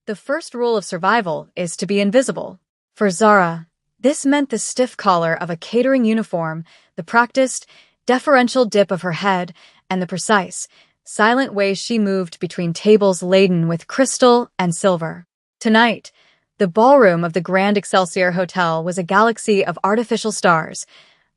The first rule of survival is to be invisible. For Zara, this meant the stiff collar of a catering uniform, the practiced, deferential dip of her head, and the precise, silent way she moved between tables laden with crystal and silver. Tonight, the ballroom of the Grand Excelsior Hotel was a galaxy of artificial stars,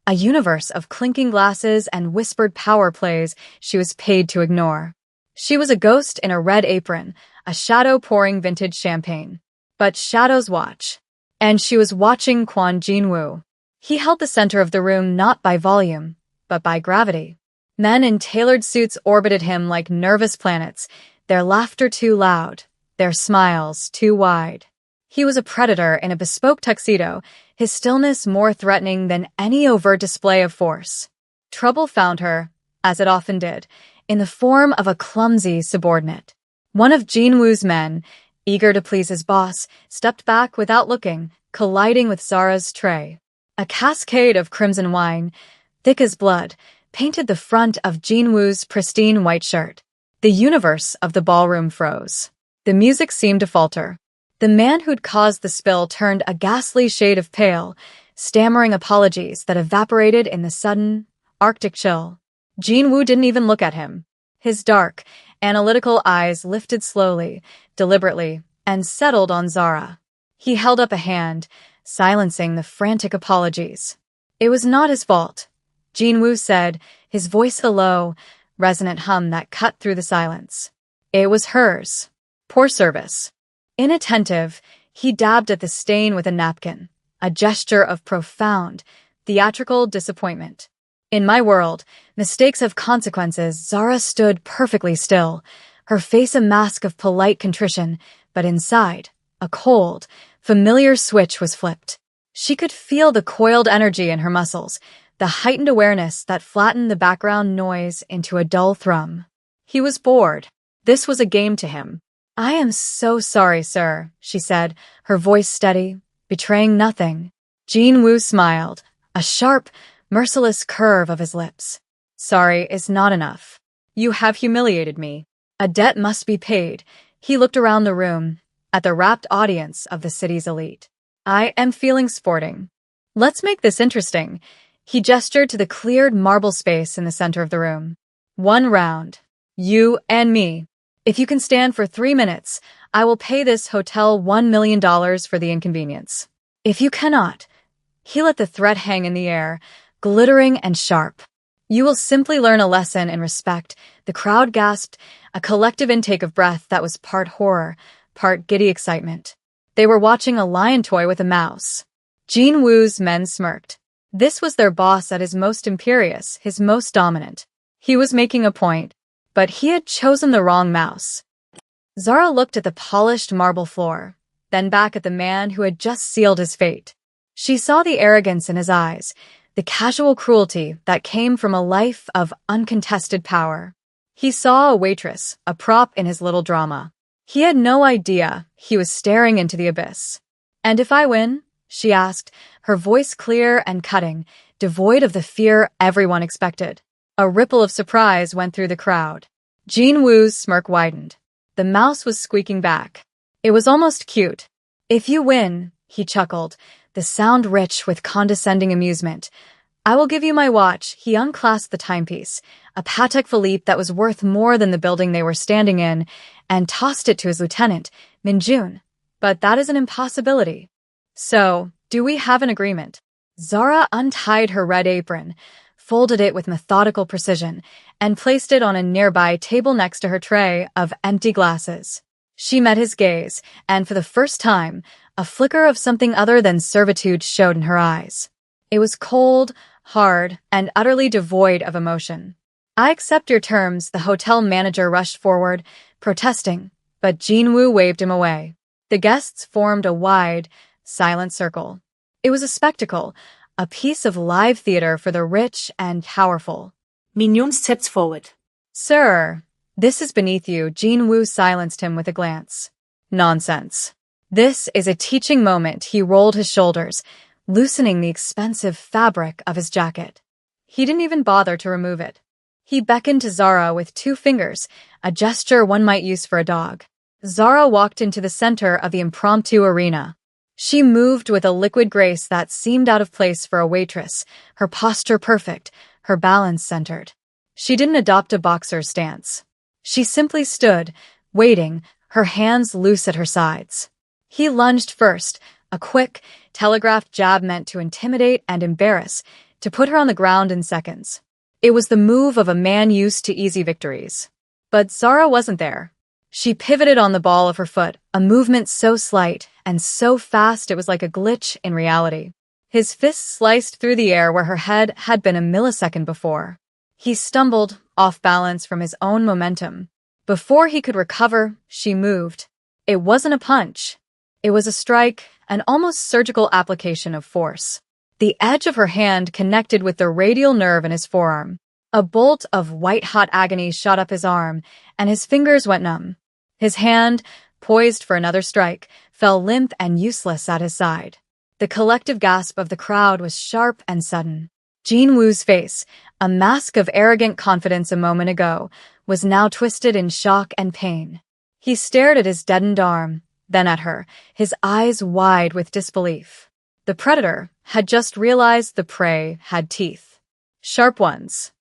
a universe of clinking glasses and whispered power plays she was paid to ignore. She was a ghost in a red apron, a shadow pouring vintage champagne. But shadows watch. And she was watching Kwon Jin-woo. He held the center of the room not by volume, but by gravity. Men in tailored suits orbited him like nervous planets, their laughter too loud, their smiles too wide. He was a predator in a bespoke tuxedo, his stillness more threatening than any overt display of force. Trouble found her, as it often did, in the form of a clumsy subordinate. One of Jin-woo's men, eager to please his boss, stepped back without looking, colliding with Zara's tray. A cascade of crimson wine, thick as blood, painted the front of Jin-woo's pristine white shirt. The universe of the ballroom froze. The music seemed to falter. The man who'd caused the spill turned a ghastly shade of pale, stammering apologies that evaporated in the sudden, Arctic chill. Jin-woo didn't even look at him. His dark, analytical eyes lifted slowly, deliberately, and settled on Zara. He held up a hand, silencing the frantic apologies. It was not his fault, Jin-woo said, his voice a low, resonant hum that cut through the silence. It was hers. Poor service. Inattentive, he dabbed at the stain with a napkin, a gesture of profound, theatrical disappointment. In my world, mistakes have consequences. Zara stood perfectly still, her face a mask of polite contrition, but inside, a cold, familiar switch was flipped. She could feel the coiled energy in her muscles, the heightened awareness that flattened the background noise into a dull thrum. He was bored. This was a game to him. I am so sorry, sir, she said, her voice steady, betraying nothing. Jin-woo smiled, a sharp, merciless curve of his lips. Sorry is not enough. You have humiliated me. A debt must be paid. He looked around the room, at the rapt audience of the city's elite. I am feeling sporting. Let's make this interesting. He gestured to the cleared marble space in the center of the room. 1 round. You and me. If you can stand for 3 minutes, I will pay this hotel $1 million for the inconvenience. If you cannot, he let the threat hang in the air, glittering and sharp. You will simply learn a lesson in respect. The crowd gasped, a collective intake of breath that was part horror, part giddy excitement. They were watching a lion toy with a mouse. Jin-woo's men smirked. This was their boss at his most imperious, his most dominant. He was making a point, but he had chosen the wrong mouse. Zara looked at the polished marble floor, then back at the man who had just sealed his fate. She saw the arrogance in his eyes, the casual cruelty that came from a life of uncontested power. He saw a waitress, a prop in his little drama. He had no idea he was staring into the abyss. And if I win? She asked, her voice clear and cutting, devoid of the fear everyone expected. A ripple of surprise went through the crowd. Jin-woo's smirk widened. The mouse was squeaking back. It was almost cute. If you win, he chuckled, the sound rich with condescending amusement. I will give you my watch. He unclasped the timepiece, a Patek Philippe that was worth more than the building they were standing in, and tossed it to his lieutenant, Min-jun. But that is an impossibility. So, do we have an agreement? Zara untied her red apron, folded it with methodical precision, and placed it on a nearby table next to her tray of empty glasses. She met his gaze, and for the first time, a flicker of something other than servitude showed in her eyes. It was cold, hard, and utterly devoid of emotion. I accept your terms, the hotel manager rushed forward, protesting, but Jin-woo waved him away. The guests formed a wide, silent circle. It was a spectacle, a piece of live theater for the rich and powerful. Min-jun stepped forward. Sir, this is beneath you. Jin-woo silenced him with a glance. Nonsense. This is a teaching moment. He rolled his shoulders, loosening the expensive fabric of his jacket. He didn't even bother to remove it. He beckoned to Zara with 2 fingers, a gesture one might use for a dog. Zara walked into the center of the impromptu arena. She moved with a liquid grace that seemed out of place for a waitress, her posture perfect, her balance centered. She didn't adopt a boxer's stance. She simply stood, waiting, her hands loose at her sides. He lunged first, a quick, telegraphed jab meant to intimidate and embarrass, to put her on the ground in seconds. It was the move of a man used to easy victories. But Zara wasn't there. She pivoted on the ball of her foot, a movement so slight and so fast it was like a glitch in reality. His fist sliced through the air where her head had been a millisecond before. He stumbled, off balance from his own momentum. Before he could recover, she moved. It wasn't a punch. It was a strike, an almost surgical application of force. The edge of her hand connected with the radial nerve in his forearm. A bolt of white-hot agony shot up his arm, and his fingers went numb. His hand, poised for another strike, fell limp and useless at his side. The collective gasp of the crowd was sharp and sudden. Jin Woo's face, a mask of arrogant confidence a moment ago, was now twisted in shock and pain. He stared at his deadened arm, then at her, his eyes wide with disbelief. The predator had just realized the prey had teeth. Sharp ones.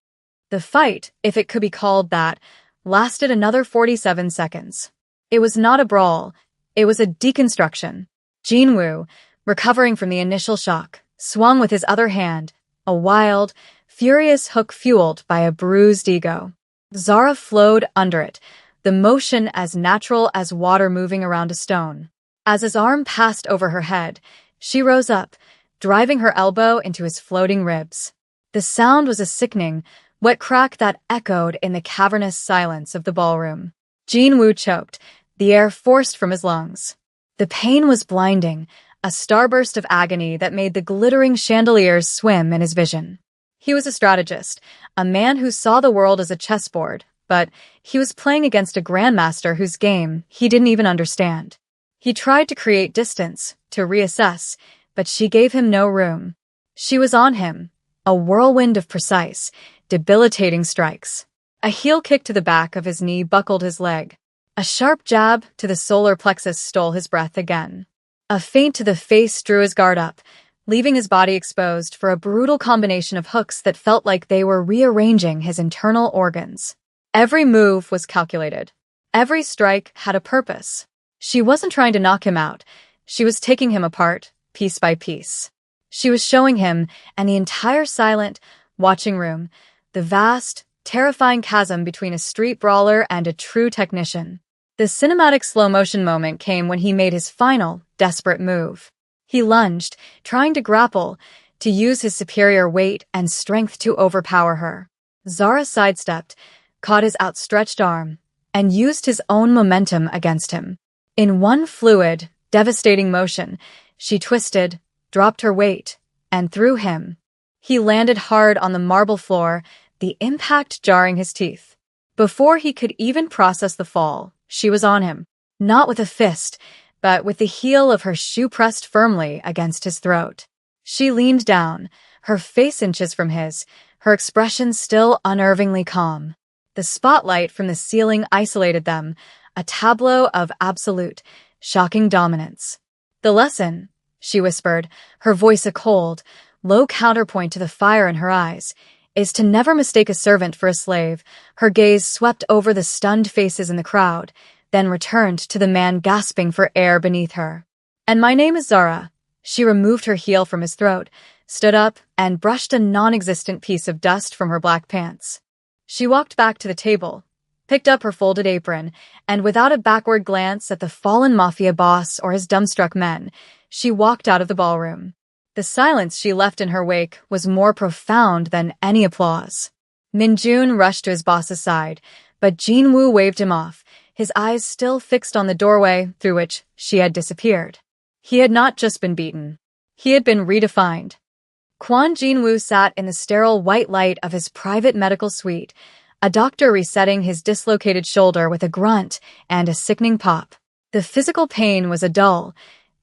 The fight, if it could be called that, lasted another 47 seconds. It was not a brawl, it was a deconstruction. Jin Woo, recovering from the initial shock, swung with his other hand, a wild, furious hook fueled by a bruised ego. Zara flowed under it, the motion as natural as water moving around a stone. As his arm passed over her head, she rose up, driving her elbow into his floating ribs. The sound was a sickening, wet crack that echoed in the cavernous silence of the ballroom. Jin Woo choked, the air forced from his lungs. The pain was blinding, a starburst of agony that made the glittering chandeliers swim in his vision. He was a strategist, a man who saw the world as a chessboard, but he was playing against a grandmaster whose game he didn't even understand. He tried to create distance, to reassess, but she gave him no room. She was on him, a whirlwind of precise, debilitating strikes. A heel kick to the back of his knee buckled his leg. A sharp jab to the solar plexus stole his breath again. A feint to the face drew his guard up, leaving his body exposed for a brutal combination of hooks that felt like they were rearranging his internal organs. Every move was calculated. Every strike had a purpose. She wasn't trying to knock him out. She was taking him apart, piece by piece. She was showing him, and the entire silent, watching room, the vast, terrifying chasm between a street brawler and a true technician. The cinematic slow-motion moment came when he made his final, desperate move. He lunged, trying to grapple, to use his superior weight and strength to overpower her. Zara sidestepped, caught his outstretched arm, and used his own momentum against him. In one fluid, devastating motion, she twisted, dropped her weight, and threw him. He landed hard on the marble floor, the impact jarring his teeth. Before he could even process the fall, she was on him, not with a fist, but with the heel of her shoe pressed firmly against his throat. She leaned down, her face inches from his, her expression still unnervingly calm. The spotlight from the ceiling isolated them, a tableau of absolute, shocking dominance. "The lesson," she whispered, her voice a cold, low counterpoint to the fire in her eyes, "is to never mistake a servant for a slave." Her gaze swept over the stunned faces in the crowd, then returned to the man gasping for air beneath her. "And my name is Zara." She removed her heel from his throat, stood up, and brushed a non-existent piece of dust from her black pants. She walked back to the table, picked up her folded apron, and without a backward glance at the fallen Mafia boss or his dumbstruck men, she walked out of the ballroom. The silence she left in her wake was more profound than any applause. Min-jun rushed to his boss's side, but Jin Woo waved him off, his eyes still fixed on the doorway through which she had disappeared. He had not just been beaten. He had been redefined. Kwon Jin-woo sat in the sterile white light of his private medical suite, a doctor resetting his dislocated shoulder with a grunt and a sickening pop. The physical pain was a dull,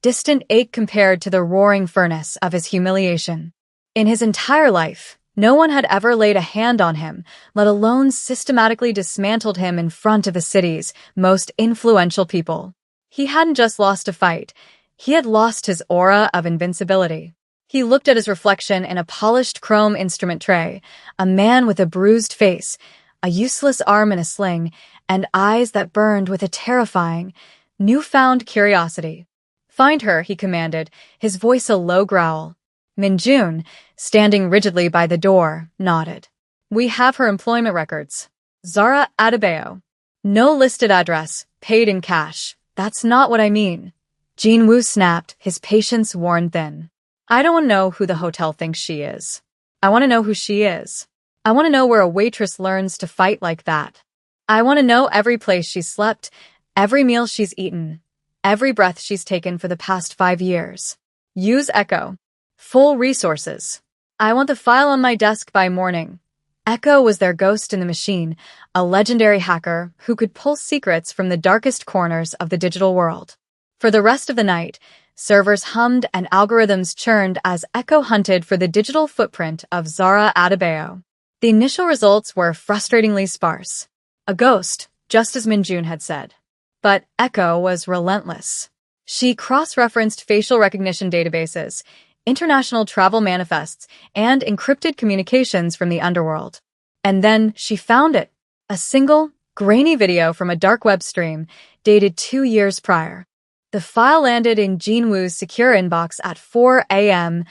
distant ache compared to the roaring furnace of his humiliation. In his entire life, No one had ever laid a hand on him, let alone systematically dismantled him in front of the city's most influential people. He hadn't just lost a fight, he had lost his aura of invincibility. He looked at his reflection in a polished chrome instrument tray, a man with a bruised face, a useless arm in a sling, and eyes that burned with a terrifying, newfound curiosity. "Find her," he commanded, his voice a low growl. Minjun, standing rigidly by the door, nodded. "We have her employment records. Zara Adebayo. No listed address, paid in cash. That's not what I mean." Jinwoo snapped, his patience worn thin. "I don't want to know who the hotel thinks she is. I want to know who she is. I want to know where a waitress learns to fight like that. I want to know every place she's slept, every meal she's eaten, every breath she's taken for the past 5 years. Use Echo. Full resources. I want the file on my desk by morning." Echo was their ghost in the machine, a legendary hacker who could pull secrets from the darkest corners of the digital world. For the rest of the night, servers hummed and algorithms churned as Echo hunted for the digital footprint of Zara Adebayo. The initial results were frustratingly sparse. A ghost, just as Minjun had said. But Echo was relentless. She cross-referenced facial recognition databases, international travel manifests, and encrypted communications from the underworld. And then she found it. A single, grainy video from a dark web stream, dated 2 years prior. The file landed in Jinwoo's secure inbox at 4 a.m.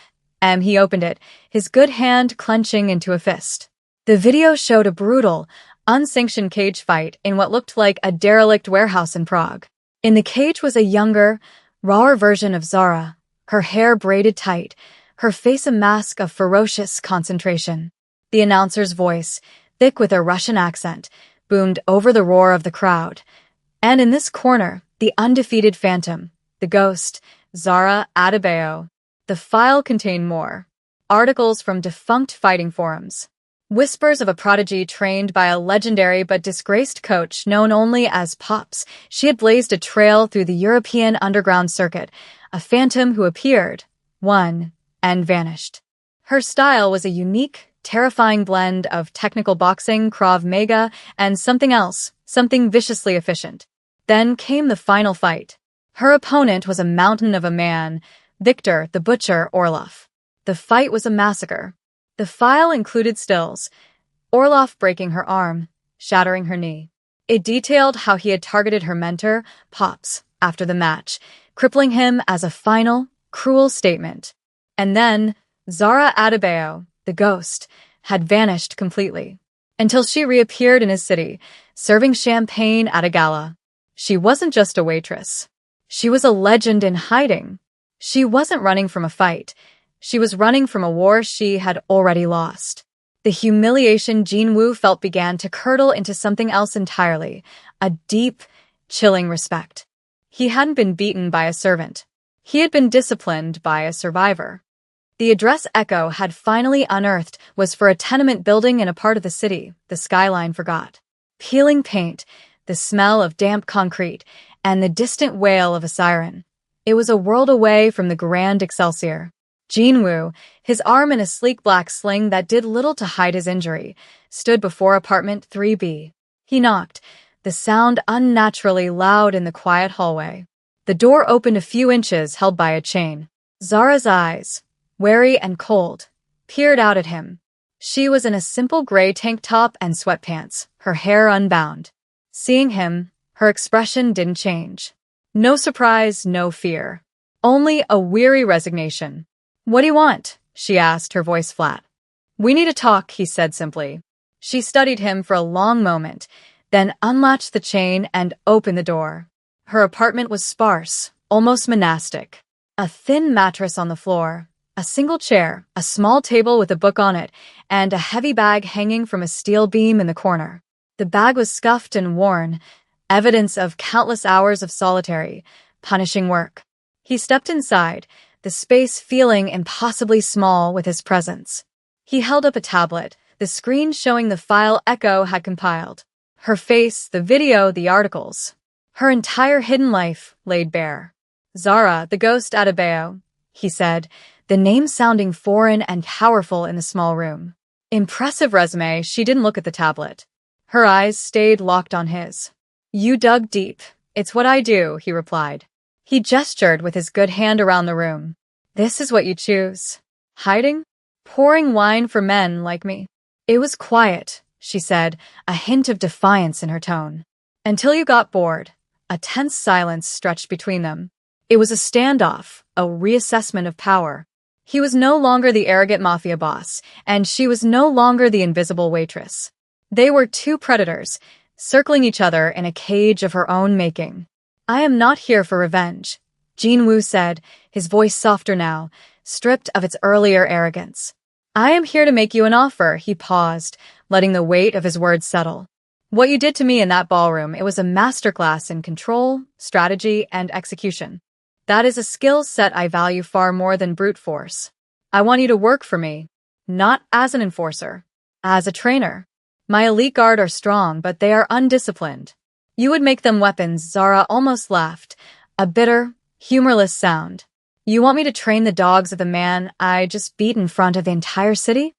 He opened it, his good hand clenching into a fist. The video showed a brutal, unsanctioned cage fight in what looked like a derelict warehouse in Prague. In the cage was a younger, rawer version of Zara, her hair braided tight, her face a mask of ferocious concentration. The announcer's voice, thick with a Russian accent, boomed over the roar of the crowd. And in this corner, the undefeated phantom, the ghost, Zara Adebayo. The file contained more. Articles from defunct fighting forums. Whispers of a prodigy trained by a legendary but disgraced coach known only as Pops. She had blazed a trail through the European underground circuit, a phantom who appeared, won, and vanished. Her style was a unique, terrifying blend of technical boxing, Krav Maga, and something else, something viciously efficient. Then came the final fight. Her opponent was a mountain of a man, Victor the Butcher Orlov. The fight was a massacre. The file included stills, Orlov breaking her arm, shattering her knee. It detailed how he had targeted her mentor, Pops, after the match, crippling him as a final, cruel statement. And then, Zara Adebayo, the ghost, had vanished completely, until she reappeared in his city, serving champagne at a gala. She wasn't just a waitress. She was a legend in hiding. She wasn't running from a fight. She was running from a war she had already lost. The humiliation Jinwoo felt began to curdle into something else entirely, a deep, chilling respect. He hadn't been beaten by a servant. He had been disciplined by a survivor. The address Echo had finally unearthed was for a tenement building in a part of the city the skyline forgot. Peeling paint, the smell of damp concrete, and the distant wail of a siren. It was a world away from the grand Excelsior. Jinwoo, his arm in a sleek black sling that did little to hide his injury, stood before apartment 3B. He knocked, the sound unnaturally loud in the quiet hallway. The door opened a few inches, held by a chain. Zara's eyes, wary and cold, peered out at him. She was in a simple gray tank top and sweatpants, her hair unbound. Seeing him, her expression didn't change. No surprise, no fear. Only a weary resignation. "What do you want?" she asked, her voice flat. "We need to talk," he said simply. She studied him for a long moment, then unlatched the chain and opened the door. Her apartment was sparse, almost monastic. A thin mattress on the floor, a single chair, a small table with a book on it, and a heavy bag hanging from a steel beam in the corner. The bag was scuffed and worn, evidence of countless hours of solitary, punishing work. He stepped inside, the space feeling impossibly small with his presence. He held up a tablet, the screen showing the file Echo had compiled. Her face, the video, the articles. Her entire hidden life laid bare. "Zara, the ghost Adebayo," he said, the name sounding foreign and powerful in the small room. Impressive resume. She didn't look at the tablet. Her eyes stayed locked on his. You dug deep. It's what I do, he replied. He gestured with his good hand around the room. This is what you choose. Hiding? Pouring wine for men like me. It was quiet, she said, a hint of defiance in her tone. Until you got bored. A tense silence stretched between them. It was a standoff, a reassessment of power. He was no longer the arrogant mafia boss, and she was no longer the invisible waitress. They were two predators, circling each other in a cage of her own making. I am not here for revenge, Jinwoo said, his voice softer now, stripped of its earlier arrogance. I am here to make you an offer, he paused, letting the weight of his words settle. What you did to me in that ballroom, it was a masterclass in control, strategy, and execution. That is a skill set I value far more than brute force. I want you to work for me, not as an enforcer, as a trainer. My elite guard are strong, but they are undisciplined. You would make them weapons, Zara almost laughed, a bitter, humorless sound. You want me to train the dogs of the man I just beat in front of the entire city?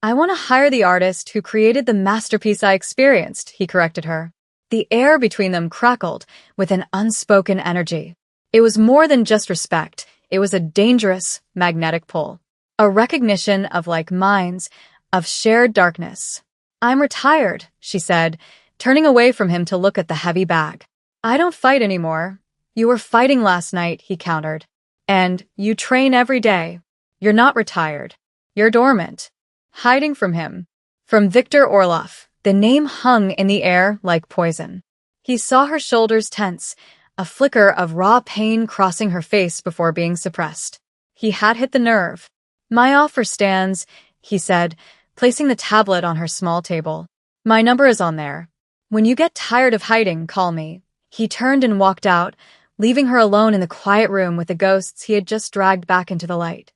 I want to hire the artist who created the masterpiece I experienced, he corrected her. The air between them crackled with an unspoken energy. It was more than just respect, it was a dangerous, magnetic pull. A recognition of like minds, of shared darkness. I'm retired, she said, turning away from him to look at the heavy bag. I don't fight anymore. You were fighting last night, he countered. And you train every day. You're not retired. You're dormant. Hiding from him. From Victor Orloff, the name hung in the air like poison. He saw her shoulders tense, a flicker of raw pain crossing her face before being suppressed. He had hit the nerve. My offer stands, he said, placing the tablet on her small table. My number is on there. When you get tired of hiding, call me. He turned and walked out, leaving her alone in the quiet room with the ghosts he had just dragged back into the light.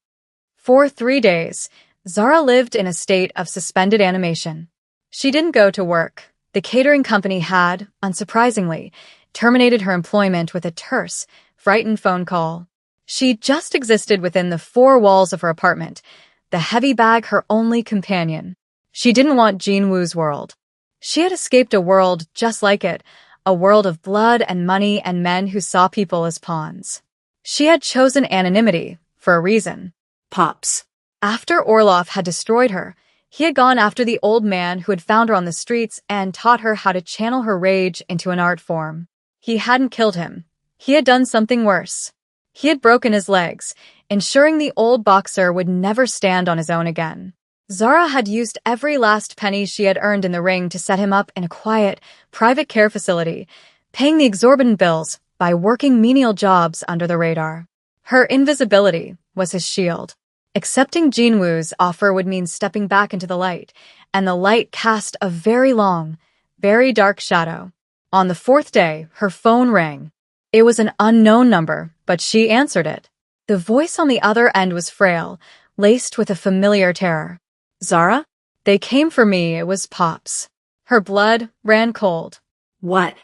For 3 days, Zara lived in a state of suspended animation. She didn't go to work. The catering company had, unsurprisingly, terminated her employment with a terse, frightened phone call. She just existed within the 4 walls of her apartment, the heavy bag her only companion. She didn't want Jinwoo's world. She had escaped a world just like it, a world of blood and money and men who saw people as pawns. She had chosen anonymity, for a reason. Pops. After Orloff had destroyed her, he had gone after the old man who had found her on the streets and taught her how to channel her rage into an art form. He hadn't killed him. He had done something worse. He had broken his legs, ensuring the old boxer would never stand on his own again. Zara had used every last penny she had earned in the ring to set him up in a quiet, private care facility, paying the exorbitant bills by working menial jobs under the radar. Her invisibility was his shield. Accepting Jinwoo's offer would mean stepping back into the light, and the light cast a very long, very dark shadow. On the 4th day, her phone rang. It was an unknown number, but she answered it. The voice on the other end was frail, laced with a familiar terror. Zara? They came for me, it was Pops. Her blood ran cold. What?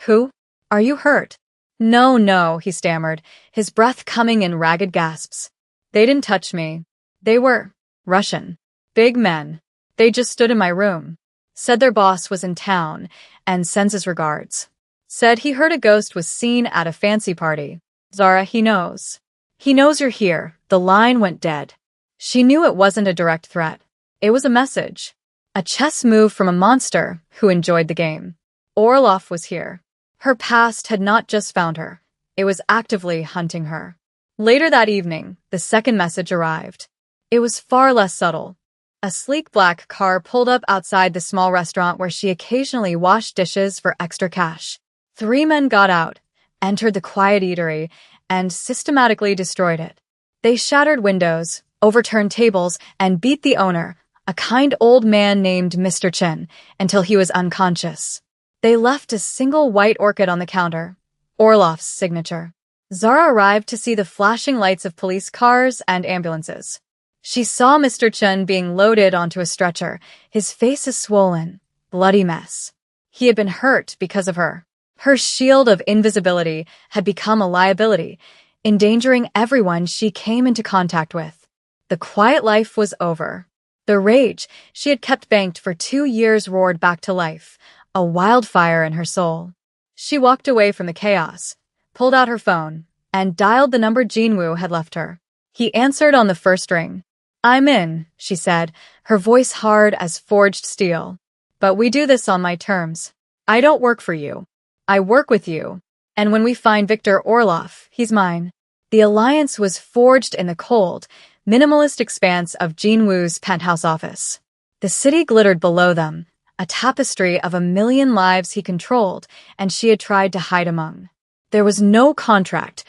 Who? Are you hurt? No, he stammered, his breath coming in ragged gasps. They didn't touch me. They were Russian. Big men. They just stood in my room. Said their boss was in town and sends his regards. Said he heard a ghost was seen at a fancy party. Zara, he knows. He knows you're here. The line went dead. She knew it wasn't a direct threat. It was a message. A chess move from a monster who enjoyed the game. Orloff was here. Her past had not just found her. It was actively hunting her. Later that evening, the second message arrived. It was far less subtle. A sleek black car pulled up outside the small restaurant where she occasionally washed dishes for extra cash. 3 men got out, entered the quiet eatery, and systematically destroyed it. They shattered windows, overturned tables, and beat the owner, a kind old man named Mr. Chen, until he was unconscious. They left a single white orchid on the counter, Orloff's signature. Zara arrived to see the flashing lights of police cars and ambulances. She saw Mr. Chen being loaded onto a stretcher, his face a swollen, bloody mess. He had been hurt because of her. Her shield of invisibility had become a liability, endangering everyone she came into contact with. The quiet life was over. The rage she had kept banked for 2 years roared back to life, a wildfire in her soul. She walked away from the chaos, pulled out her phone, and dialed the number Jinwoo had left her. He answered on the first ring. "I'm in," she said, her voice hard as forged steel. "But we do this on my terms. I don't work for you. I work with you. And when we find Victor Orloff, he's mine." The alliance was forged in the cold, minimalist expanse of Jinwoo's penthouse office. The city glittered below them, a tapestry of 1,000,000 lives he controlled and she had tried to hide among. There was no contract,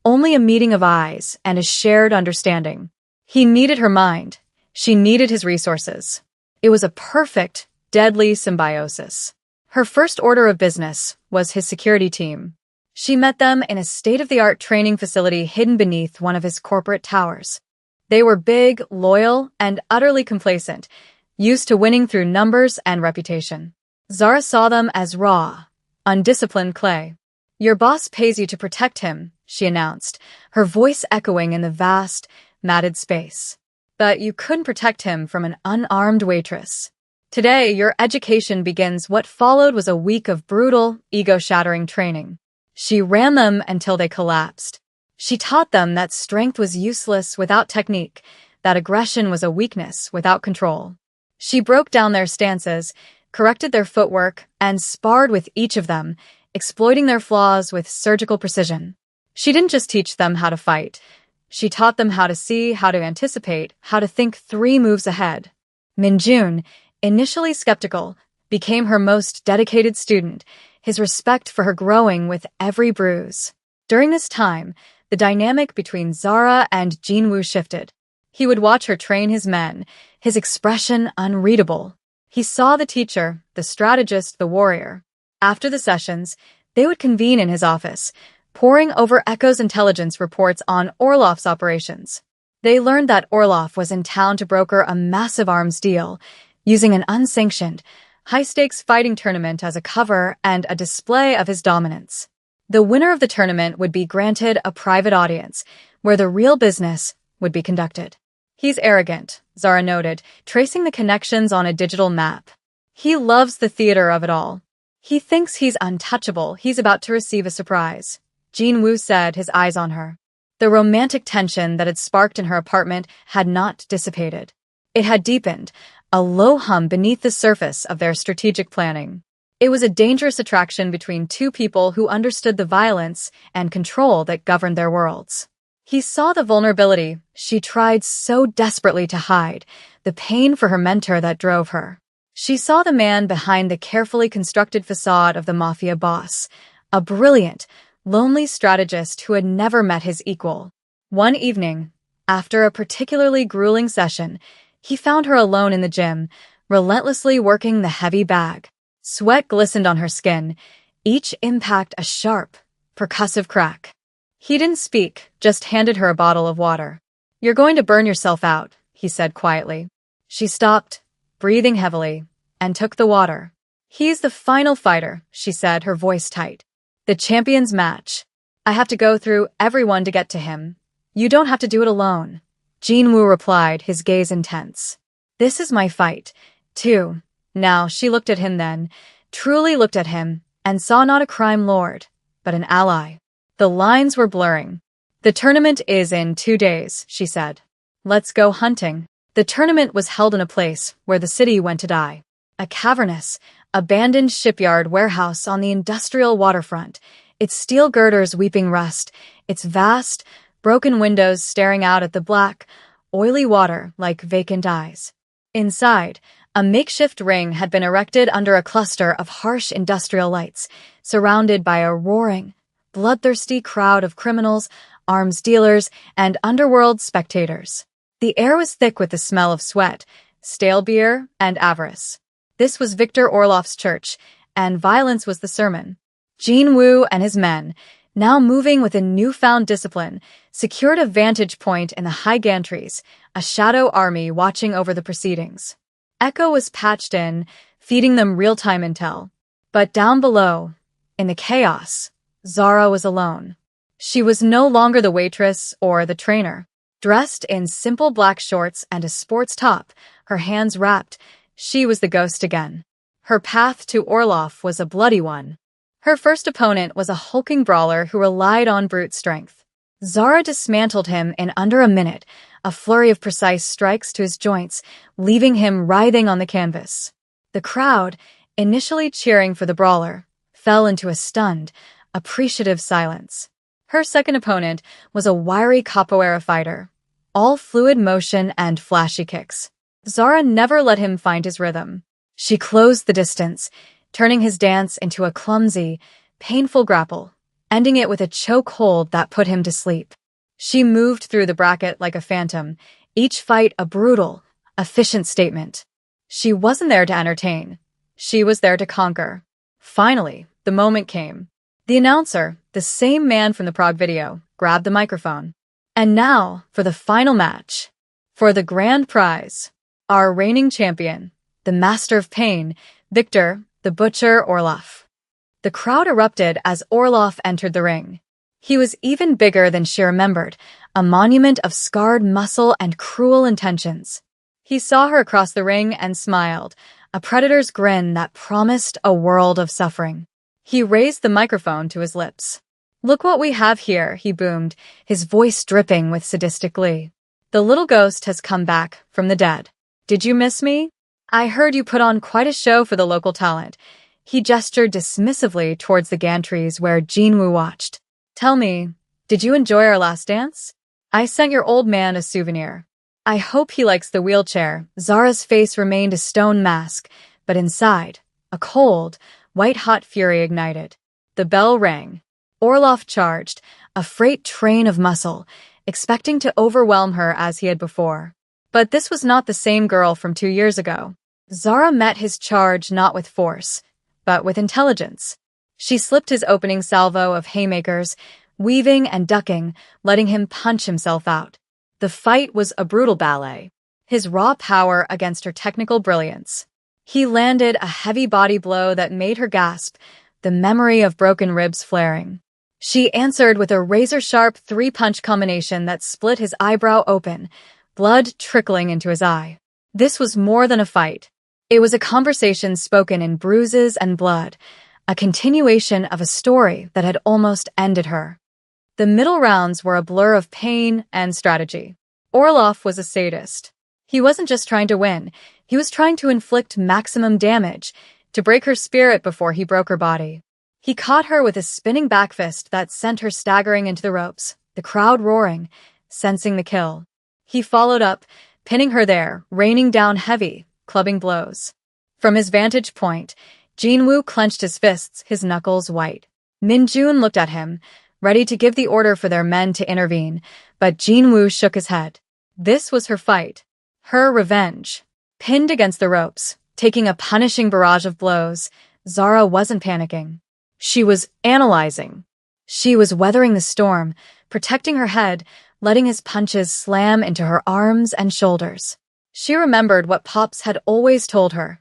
only a meeting of eyes and a shared understanding. He needed her mind. She needed his resources. It was a perfect, deadly symbiosis. Her first order of business was his security team. She met them in a state-of-the-art training facility hidden beneath one of his corporate towers. They were big, loyal, and utterly complacent, used to winning through numbers and reputation. Zara saw them as raw, undisciplined clay. "Your boss pays you to protect him," she announced, her voice echoing in the vast, matted space. "But you couldn't protect him from an unarmed waitress. Today, your education begins." What followed was a week of brutal, ego-shattering training. She ran them until they collapsed. She taught them that strength was useless without technique, that aggression was a weakness without control. She broke down their stances, corrected their footwork, and sparred with each of them, exploiting their flaws with surgical precision. She didn't just teach them how to fight. She taught them how to see, how to anticipate, how to think 3 moves ahead. Minjun, initially skeptical, became her most dedicated student, his respect for her growing with every bruise. During this time, the dynamic between Zara and Jinwoo shifted. He would watch her train his men, his expression unreadable. He saw the teacher, the strategist, the warrior. After the sessions, they would convene in his office, poring over Echo's intelligence reports on Orloff's operations. They learned that Orloff was in town to broker a massive arms deal, using an unsanctioned, high-stakes fighting tournament as a cover and a display of his dominance. The winner of the tournament would be granted a private audience, where the real business would be conducted. "He's arrogant," Zara noted, tracing the connections on a digital map. "He loves the theater of it all. He thinks he's untouchable. He's about to receive a surprise," Jinwoo said, his eyes on her. The romantic tension that had sparked in her apartment had not dissipated. It had deepened, a low hum beneath the surface of their strategic planning. It was a dangerous attraction between two people who understood the violence and control that governed their worlds. He saw the vulnerability she tried so desperately to hide, the pain for her mentor that drove her. She saw the man behind the carefully constructed facade of the Mafia boss, a brilliant, lonely strategist who had never met his equal. One evening, after a particularly grueling session, he found her alone in the gym, relentlessly working the heavy bag. Sweat glistened on her skin, each impact a sharp, percussive crack. He didn't speak, just handed her a bottle of water. "You're going to burn yourself out," he said quietly. She stopped, breathing heavily, and took the water. "He's the final fighter," she said, her voice tight. "The champion's match. I have to go through everyone to get to him. You don't have to do it alone." Jinwoo replied, his gaze intense. "This is my fight, too." Now she looked at him then, truly looked at him, and saw not a crime lord, but an ally. The lines were blurring. "The tournament is in 2 days," she said. "Let's go hunting." The tournament was held in a place where the city went to die. A cavernous, abandoned shipyard warehouse on the industrial waterfront, its steel girders weeping rust, its vast, broken windows staring out at the black, oily water like vacant eyes. Inside, a makeshift ring had been erected under a cluster of harsh industrial lights, surrounded by a roaring, bloodthirsty crowd of criminals, arms dealers, and underworld spectators. The air was thick with the smell of sweat, stale beer, and avarice. This was Victor Orloff's church, and violence was the sermon. Jinwoo and his men, now moving with a newfound discipline, secured a vantage point in the high gantries, a shadow army watching over the proceedings. Echo was patched in, feeding them real-time intel. But down below, in the chaos, Zara was alone. She was no longer the waitress or the trainer. Dressed in simple black shorts and a sports top, her hands wrapped. She was the ghost again. Her path to Orloff was a bloody one. Her first opponent was a hulking brawler who relied on brute strength. Zara dismantled him in under a minute, a flurry of precise strikes to his joints, leaving him writhing on the canvas. The crowd, initially cheering for the brawler, fell into a stunned, appreciative silence. Her second opponent was a wiry capoeira fighter, all fluid motion and flashy kicks. Zara never let him find his rhythm. She closed the distance, turning his dance into a clumsy, painful grapple, ending it with a chokehold that put him to sleep. She moved through the bracket like a phantom, each fight a brutal, efficient statement. She wasn't there to entertain. She was there to conquer. Finally, the moment came. The announcer, the same man from the Prague video, grabbed the microphone. And now, for the final match. For the grand prize. Our reigning champion, the master of pain, Victor, the Butcher Orloff. The crowd erupted as Orloff entered the ring. He was even bigger than she remembered, a monument of scarred muscle and cruel intentions. He saw her across the ring and smiled, a predator's grin that promised a world of suffering. He raised the microphone to his lips. "Look what we have here," he boomed, his voice dripping with sadistic glee. "The little ghost has come back from the dead. Did you miss me? I heard you put on quite a show for the local talent." He gestured dismissively towards the gantries where Jinwoo watched. "Tell me, did you enjoy our last dance? I sent your old man a souvenir. I hope he likes the wheelchair." Zara's face remained a stone mask, but inside, a cold, white-hot fury ignited. The bell rang. Orloff charged, a freight train of muscle, expecting to overwhelm her as he had before. But this was not the same girl from 2 years ago. Zara met his charge not with force, but with intelligence. She slipped his opening salvo of haymakers, weaving and ducking, letting him punch himself out. The fight was a brutal ballet, his raw power against her technical brilliance. He landed a heavy body blow that made her gasp, the memory of broken ribs flaring. She answered with a razor-sharp 3-punch combination that split his eyebrow open, blood trickling into his eye. This was more than a fight. It was a conversation spoken in bruises and blood, a continuation of a story that had almost ended her. The middle rounds were a blur of pain and strategy. Orloff was a sadist. He wasn't just trying to win, he was trying to inflict maximum damage, to break her spirit before he broke her body. He caught her with a spinning back fist that sent her staggering into the ropes, the crowd roaring, sensing the kill. He followed up, pinning her there, raining down heavy, clubbing blows. From his vantage point, Jinwoo clenched his fists, his knuckles white. Minjun looked at him, ready to give the order for their men to intervene, but Jinwoo shook his head. This was her fight. Her revenge. Pinned against the ropes, taking a punishing barrage of blows, Zara wasn't panicking. She was analyzing. She was weathering the storm, protecting her head, letting his punches slam into her arms and shoulders. She remembered what Pops had always told her.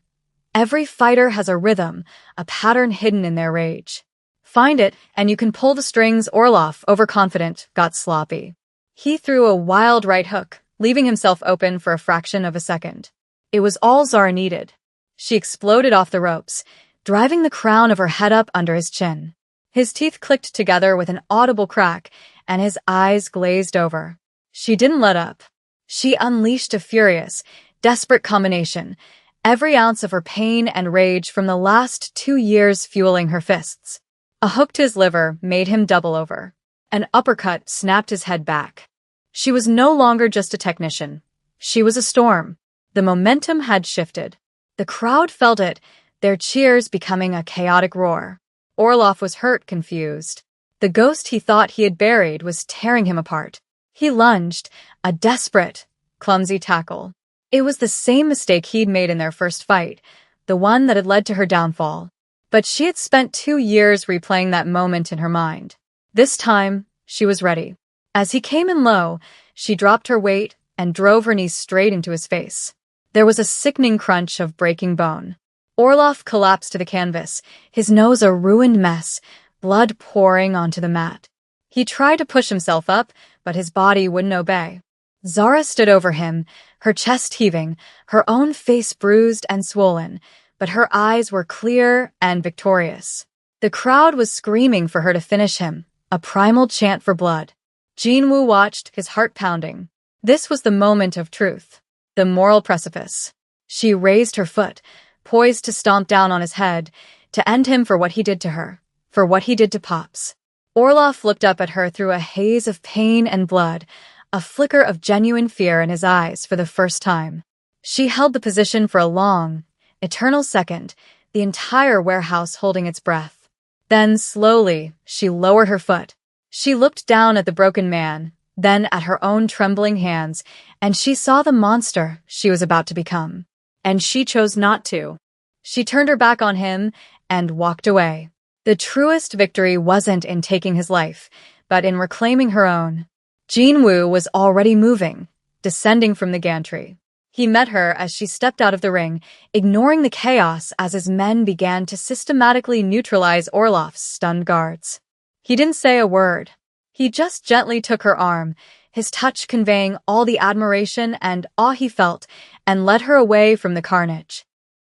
Every fighter has a rhythm, a pattern hidden in their rage. Find it, and you can pull the strings. Orloff, overconfident, got sloppy. He threw a wild right hook, leaving himself open for a fraction of a second. It was all Zara needed. She exploded off the ropes, driving the crown of her head up under his chin. His teeth clicked together with an audible crack, and his eyes glazed over. She didn't let up. She unleashed a furious, desperate combination, every ounce of her pain and rage from the last 2 years fueling her fists. A hook to his liver made him double over. An uppercut snapped his head back. She was no longer just a technician. She was a storm. The momentum had shifted. The crowd felt it, their cheers becoming a chaotic roar. Orloff was hurt, confused. The ghost he thought he had buried was tearing him apart. He lunged, a desperate, clumsy tackle. It was the same mistake he'd made in their first fight, the one that had led to her downfall. But she had spent 2 years replaying that moment in her mind. This time, she was ready. As he came in low, she dropped her weight and drove her knees straight into his face. There was a sickening crunch of breaking bone. Orloff collapsed to the canvas, his nose a ruined mess, blood pouring onto the mat. He tried to push himself up, but his body wouldn't obey. Zara stood over him, her chest heaving, her own face bruised and swollen, but her eyes were clear and victorious. The crowd was screaming for her to finish him, a primal chant for blood. Jinwoo watched, his heart pounding. This was the moment of truth, the moral precipice. She raised her foot, poised to stomp down on his head, to end him for what he did to her, for what he did to Pops. Orloff looked up at her through a haze of pain and blood, a flicker of genuine fear in his eyes for the first time. She held the position for a long, eternal second, the entire warehouse holding its breath. Then, slowly, she lowered her foot. She looked down at the broken man, then at her own trembling hands, and she saw the monster she was about to become. And she chose not to. She turned her back on him and walked away. The truest victory wasn't in taking his life, but in reclaiming her own. Jinwoo was already moving, descending from the gantry. He met her as she stepped out of the ring, ignoring the chaos as his men began to systematically neutralize Orloff's stunned guards. He didn't say a word. He just gently took her arm, his touch conveying all the admiration and awe he felt, and led her away from the carnage.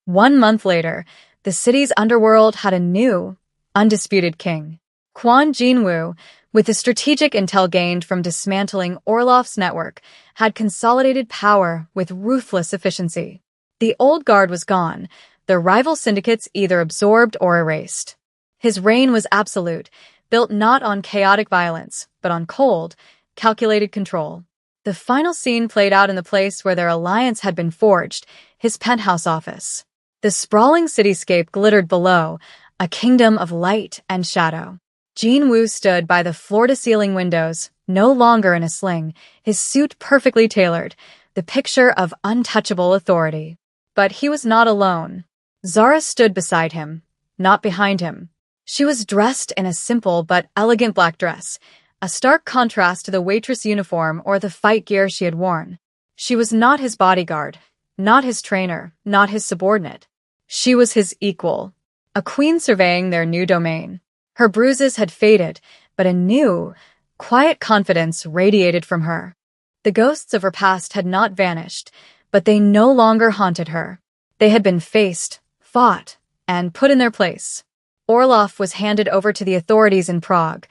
1 month later, the city's underworld had a new, undisputed king. Kwon Jinwoo, with the strategic intel gained from dismantling Orloff's network, had consolidated power with ruthless efficiency. The old guard was gone, the rival syndicates either absorbed or erased. His reign was absolute, built not on chaotic violence, but on cold, calculated control. The final scene played out in the place where their alliance had been forged, his penthouse office. The sprawling cityscape glittered below, a kingdom of light and shadow. Jinwoo stood by the floor-to-ceiling windows, no longer in a sling, his suit perfectly tailored, the picture of untouchable authority. But he was not alone. Zara stood beside him, not behind him. She was dressed in a simple but elegant black dress, a stark contrast to the Waitress uniform or the fight gear she had worn. She was not his bodyguard, not his trainer, not his subordinate. She was his equal, a queen surveying their new domain. Her bruises had faded, but a new, quiet confidence radiated from her. The ghosts of her past had not vanished, but they no longer haunted her. They had been faced, fought, and put in their place. Orloff was handed over to the authorities in Prague.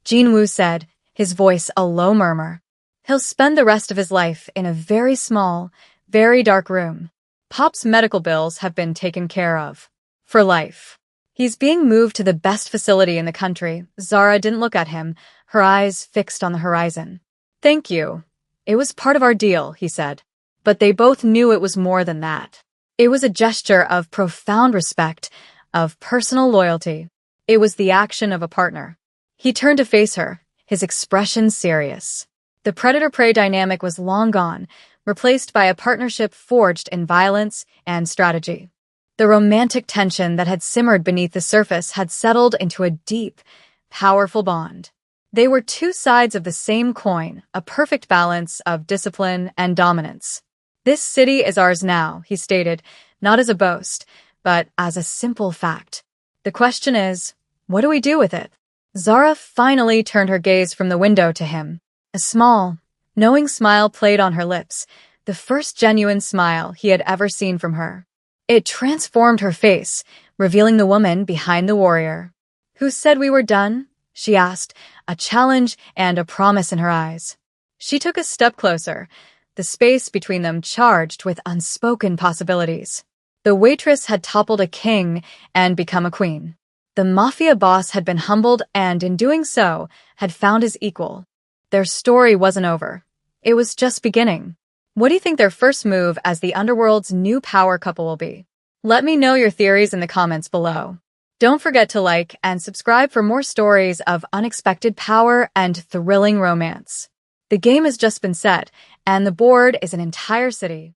Jinwoo said, his voice a low murmur. He'll spend the rest of his life in a very small, very dark room. Pop's medical bills have been taken care of. For life. He's being moved to the best facility in the country. Zara didn't look at him, her eyes fixed on the horizon. Thank you. It was part of our deal, he said. But they both knew it was more than that. It was a gesture of profound respect, of personal loyalty. It was the action of a partner. He turned to face her, his expression serious. The predator-prey dynamic was long gone, replaced by a partnership forged in violence and strategy. The romantic tension that had simmered beneath the surface had settled into a deep, powerful bond. They were two sides of the same coin, a perfect balance of discipline and dominance. This city is ours now, he stated, not as a boast, but as a simple fact. The question is, what do we do with it? Zara finally turned her gaze from the window to him. A small, knowing smile played on her lips, the first genuine smile he had ever seen from her. It transformed her face, revealing the woman behind the warrior. Who said we were done? She asked, a challenge and a promise in her eyes. She took a step closer, the space between them charged with unspoken possibilities. The Waitress had toppled a king and become a queen. The Mafia boss had been humbled and, in doing so, had found his equal. Their story wasn't over. It was just beginning. What do you think their first move as the underworld's new power couple will be? Let me know your theories in the comments below. Don't forget to like and subscribe for more stories of unexpected power and thrilling romance. The game has just been set, and the board is an entire city.